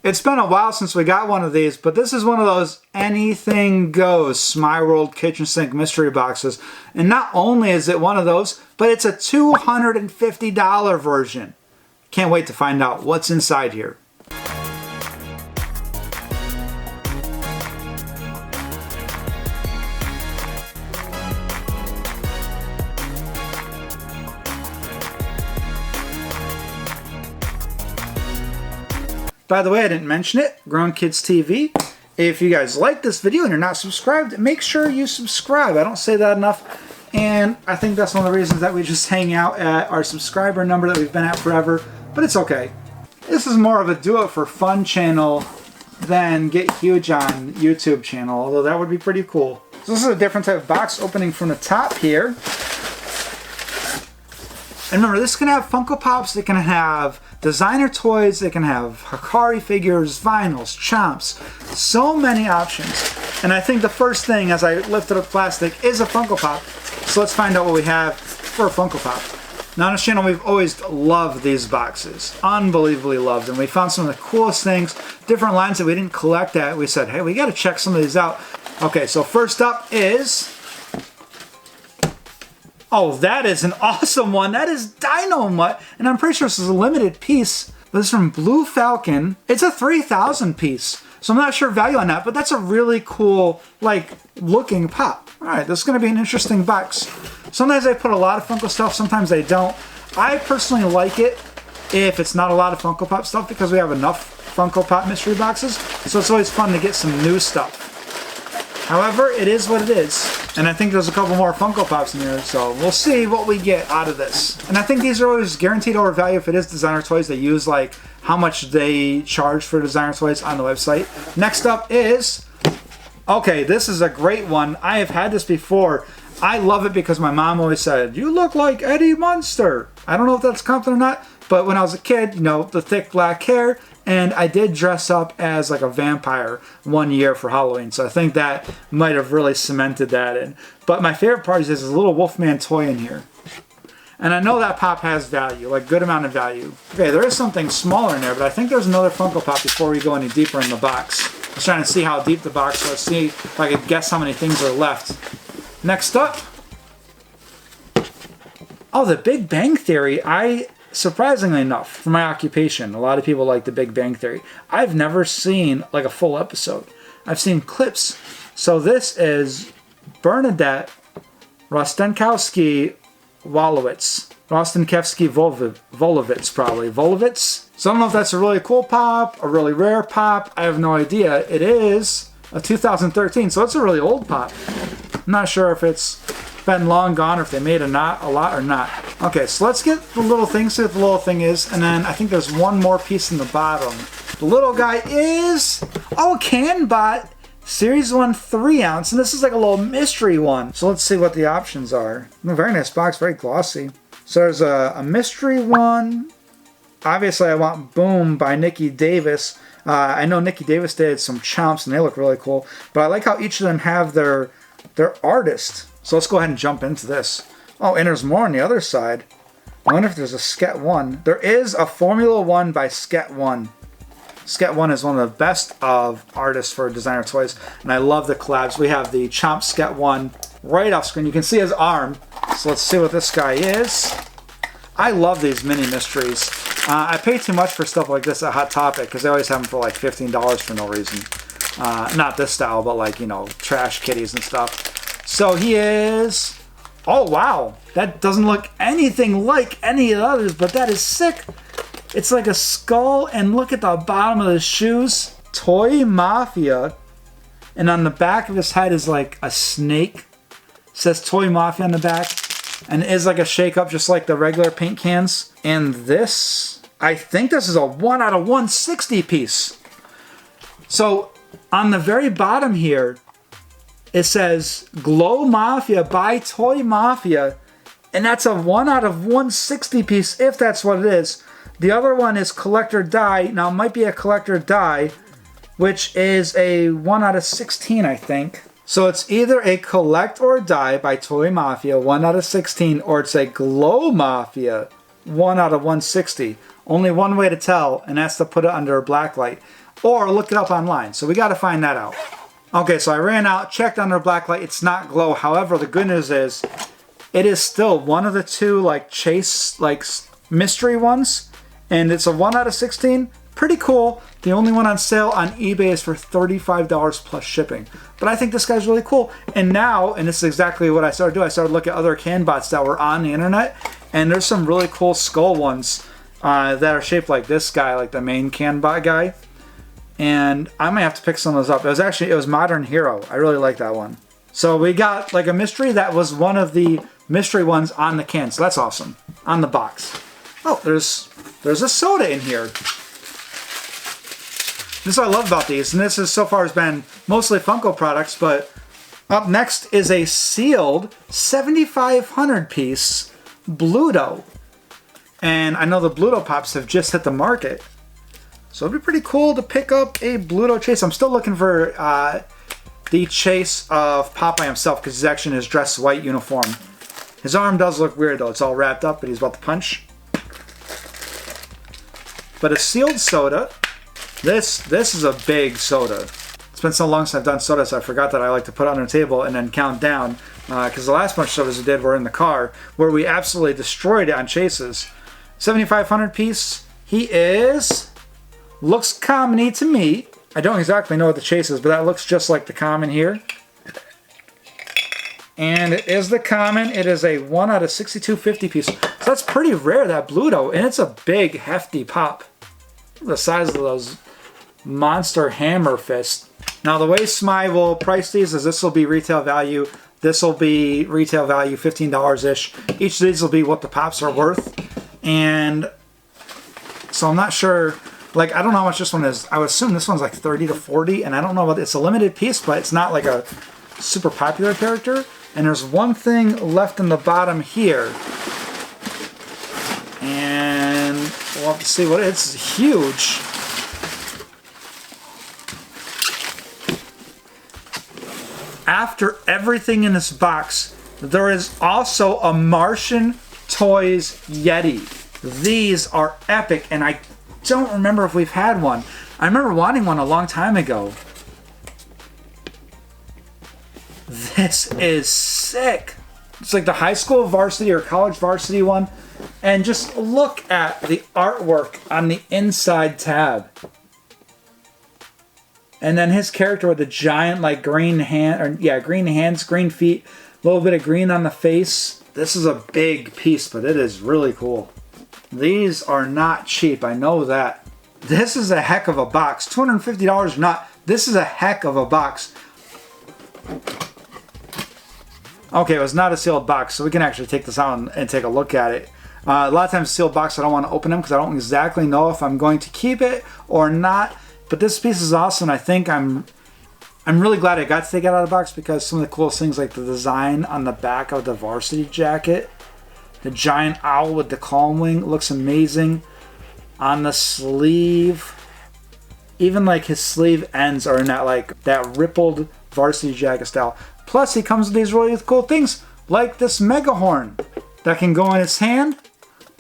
It's been a while since we got one of these, but this is one of those anything goes SmeyeWorld kitchen sink mystery boxes. And not only is it one of those, but it's a $250 version. Can't wait to find out what's inside here. By the way, I didn't mention it, Grown Kids TV. If you guys like this video and you're not subscribed, make sure you subscribe. I don't say that enough. And I think that's one of the reasons that we just hang out at our subscriber number that we've been at forever. But it's okay. This is more of a do-it-for-fun channel than get huge on YouTube channel, although that would be pretty cool. So this is a different type of box opening from the top here. And remember, this can have Funko Pops, it can have designer toys, it can have Hikari figures, vinyls, chomps, so many options. And I think the first thing as I lifted up plastic is a Funko Pop. So let's find out what we have for a Funko Pop. Now on this channel, we've always loved these boxes. Unbelievably loved them. We found some of the coolest things, different lines that we didn't collect at. We said, hey, we gotta check some of these out. Okay, so first up is... oh, that is an awesome one. That is Dynamite. And I'm pretty sure this is a limited piece. This is from Blue Falcon. It's a 3,000 piece. So I'm not sure value on that, but that's a really cool, like, looking pop. All right, this is going to be an interesting box. Sometimes I put a lot of Funko stuff, sometimes I don't. I personally like it if it's not a lot of Funko Pop stuff because we have enough Funko Pop mystery boxes. So it's always fun to get some new stuff. However, it is what it is. And I think there's a couple more Funko Pops in here, so we'll see what we get out of this. And I think these are always guaranteed overvalue if it is designer toys. They use like how much they charge for designer toys on the website. Next up is, okay, this is a great one. I have had this before. I love it because my mom always said, you look like Eddie Munster. I don't know if that's a compliment or not, but when I was a kid, you know, the thick black hair, and I did dress up as like a vampire one year for Halloween, so I think that might have really cemented that in. But my favorite part is there's a little Wolfman toy in here. And I know that pop has value, like good amount of value. Okay, there is something smaller in there, but I think there's another Funko Pop before we go any deeper in the box. I was trying to see how deep the box was, see if I could guess how many things are left. Next up, oh, the Big Bang Theory. Surprisingly enough, for my occupation, a lot of people like the Big Bang Theory. I've never seen like a full episode. I've seen clips. So this is Bernadette Rostenkowski Wolowitz. Rostenkowski Wolowitz, probably. Wolowitz? So I don't know if that's a really cool pop, a really rare pop. I have no idea. It is a 2013, so it's a really old pop. I'm not sure if it's been long gone or if they made a lot or not. Okay, so let's get the little thing, see what the little thing is, and then I think there's one more piece in the bottom. The little guy is, oh, CanBot Series 1 3-ounce, and this is like a little mystery one. So let's see what the options are. Very nice box, very glossy. So there's a mystery one. Obviously I want Boom by Nikki Davis. I know Nikki Davis did some chomps and they look really cool, but I like how each of them have their artist. So let's go ahead and jump into this. Oh, and there's more on the other side. I wonder if there's a Sket 1. There is a Formula 1 by Sket 1. Sket 1 is one of the best of artists for designer toys, and I love the collabs. We have the Chomp Sket 1 right off screen. You can see his arm. So let's see what this guy is. I love these mini mysteries. I pay too much for stuff like this at Hot Topic because they always have them for like $15 for no reason. Not this style, but like, you know, trash kitties and stuff. So he is, oh wow, that doesn't look anything like any of the others, but that is sick. It's like a skull, and look at the bottom of the shoes. Toy Mafia. And on the back of his head is like a snake. It says Toy Mafia on the back. And it is like a shake-up, just like the regular paint cans. And this, I think this is a 1 out of 160 piece. So on the very bottom here, it says Glow Mafia by Toy Mafia, and that's a 1 out of 160 piece, if that's what it is. The other one is Collector Die. Now, it might be a Collector Die, which is a 1 out of 16, I think. So it's either a Collect or Die by Toy Mafia, 1 out of 16, or it's a Glow Mafia, 1 out of 160. Only one way to tell, and that's to put it under a black light. or look it up online. So we got to find that out. Okay, so I ran out, checked under blacklight. It's not glow. However, the good news is it is still one of the two like chase like mystery ones, and it's a 1 out of 16. Pretty cool. The only one on sale on eBay is for $35 plus shipping. But I think this guy's really cool. And now, and this is exactly what I started doing, I started looking at other CanBots that were on the internet, and there's some really cool skull ones that are shaped like this guy, like the main CanBot guy. And I might have to pick some of those up. It was Modern Hero. I really like that one. So we got like a mystery that was one of the mystery ones on the can. So that's awesome. On the box. Oh, there's a soda in here. This is what I love about these. And this is so far has been mostly Funko products. But up next is a sealed 7,500 piece Bluto. And I know the Bluto Pops have just hit the market. So it'd be pretty cool to pick up a Bluto Chase. I'm still looking for the chase of Popeye himself because he's actually in his dress white uniform. His arm does look weird though. It's all wrapped up, but he's about to punch. But a sealed soda. This is a big soda. It's been so long since I've done soda, so I forgot that I like to put it on the table and then count down. Because the last bunch of sodas we did were in the car, where we absolutely destroyed it on chases. 7,500 piece. He is... looks common-y to me. I don't exactly know what the chase is, but that looks just like the common here. And it is the common. It is a 1 out of 6250 piece. So that's pretty rare, that Bluto. And it's a big, hefty pop. The size of those monster hammer fists. Now, the way Smye will price these is this will be retail value. This will be retail value $15-ish. Each of these will be what the pops are worth. And so I'm not sure... like, I don't know how much this one is. I would assume this one's like 30 to 40, and I don't know what it's a limited piece, but it's not like a super popular character. And there's one thing left in the bottom here. And we'll have to see what it's huge. After everything in this box, there is also a Martian Toys Yeti. These are epic, and I don't remember if we've had one. I remember wanting one a long time ago. This is sick. It's like the high school varsity or college varsity one. And just look at the artwork on the inside tab. And then his character with the giant like green hand, or yeah, green hands, green feet, a little bit of green on the face. This is a big piece, but it is really cool. These are not cheap, I know that. This is a heck of a box. $250 or not, this is a heck of a box. Okay, it was not a sealed box, so we can actually take this out and take a look at it. A lot of times sealed box, I don't want to open them because I don't exactly know if I'm going to keep it or not. But this piece is awesome. I think I'm really glad I got to take it out of the box because some of the coolest things like the design on the back of the varsity jacket. The giant owl with the calm wing looks amazing. On the sleeve, even like his sleeve ends are in that like that rippled varsity jacket style. Plus he comes with these really cool things like this mega horn that can go in his hand,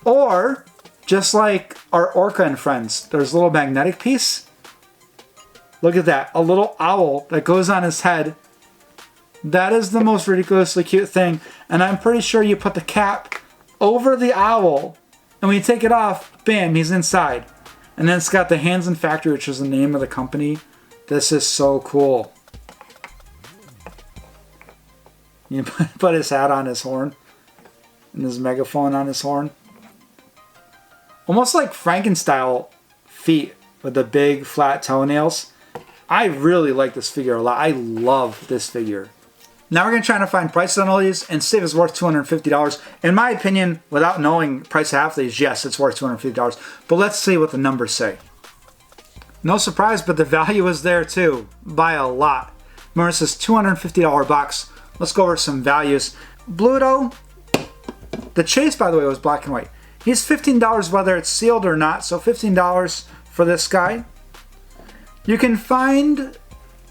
or just like our Orca and friends, there's a little magnetic piece. Look at that, a little owl that goes on his head. That is the most ridiculously cute thing, and I'm pretty sure you put the cap over the owl, and when you take it off, bam, he's inside. And then it's got the Hands in Factory, which is the name of the company. This is so cool. You put his hat on his horn, and his megaphone on his horn. Almost like Frankenstein feet with the big flat toenails. I really like this figure a lot. I love this figure. Now we're going to try to find prices on all these and see if it's worth $250. In my opinion, without knowing the price of half of these, yes, it's worth $250. But let's see what the numbers say. No surprise, but the value is there too, by a lot. Remember, this is $250 box. Let's go over some values. Bluto, the chase, by the way, was black and white. He's $15 whether it's sealed or not, so $15 for this guy. You can find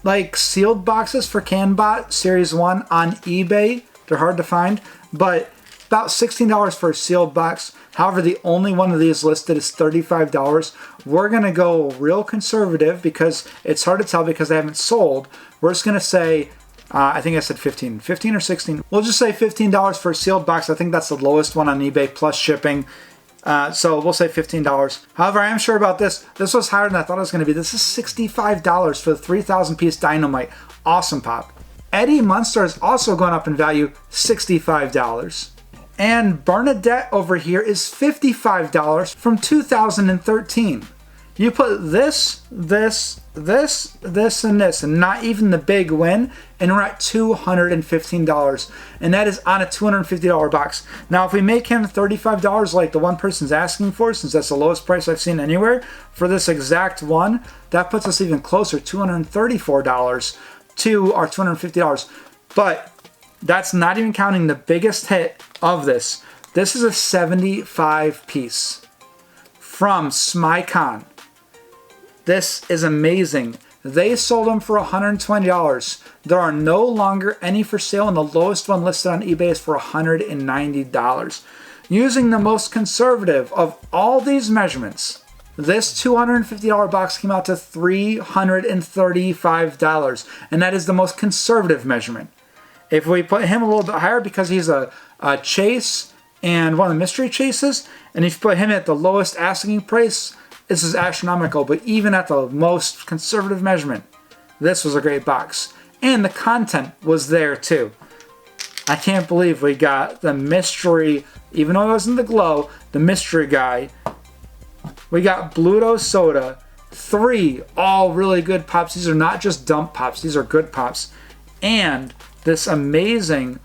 like sealed boxes for CanBot Series 1 on eBay. They're hard to find, but about $16 for a sealed box. However, the only one of these listed is $35. We're going to go real conservative because it's hard to tell because they haven't sold. We're just going to say, I think I said 15 or 16. We'll just say $15 for a sealed box. I think that's the lowest one on eBay plus shipping. So we'll say $15. However, I am sure about this. This was higher than I thought it was going to be. This is $65 for the 3,000 piece Dynamite. Awesome pop. Eddie Munster is also going up in value, $65. And Bernadette over here is $55 from 2013. You put this, and this, and not even the big win, and we're at $215. And that is on a $250 box. Now, if we make him $35 like the one person's asking for, since that's the lowest price I've seen anywhere, for this exact one, that puts us even closer, $234 to our $250. But that's not even counting the biggest hit of this. This is a 75 piece from SmeyeCon. This is amazing. They sold them for $120. There are no longer any for sale, and the lowest one listed on eBay is for $190. Using the most conservative of all these measurements, this $250 box came out to $335, and that is the most conservative measurement. If we put him a little bit higher because he's a chase and one of the mystery chases, and if you put him at the lowest asking price, this is astronomical, but even at the most conservative measurement, this was a great box. And the content was there too. I can't believe we got the mystery, even though it wasn't the glow, the mystery guy. We got Bluto Soda, 3 all really good pops. These are not just dump pops, these are good pops. And this amazing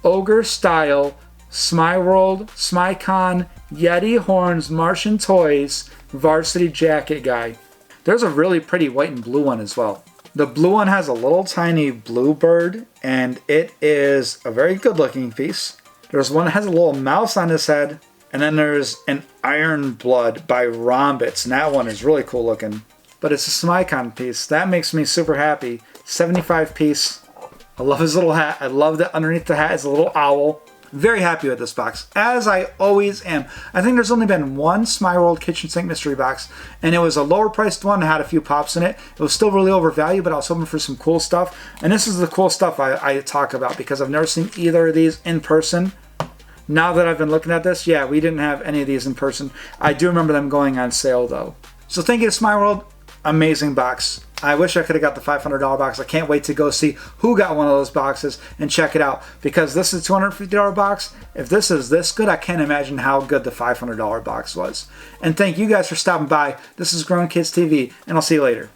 ogre style SmeyeWorld, SmeyeCon, Yeti Horns, Martian Toys, varsity jacket guy. There's a really pretty white and blue one as well. The blue one has a little tiny blue bird, and it is a very good looking piece. There's one that has a little mouse on his head, and then there's an Iron Blood by Rombitz, and that one is really cool looking. But it's a SmeyeCon piece. That makes me super happy. 75 piece. I love his little hat. I love that underneath the hat is a little owl. Very happy with this box, as I always am. I think there's only been one SmeyeWorld kitchen sink mystery box, and it was a lower priced one that had a few pops in it. It was still really overvalued, but I was hoping for some cool stuff. And this is the cool stuff I talk about because I've never seen either of these in person. Now that I've been looking at this, yeah, we didn't have any of these in person. I do remember them going on sale though. So thank you to SmeyeWorld. Amazing box. I wish I could have got the $500 box. I can't wait to go see who got one of those boxes and check it out, because this is a $250 box. If this is this good, I can't imagine how good the $500 box was. And thank you guys for stopping by. This is Grown Kids TV, and I'll see you later.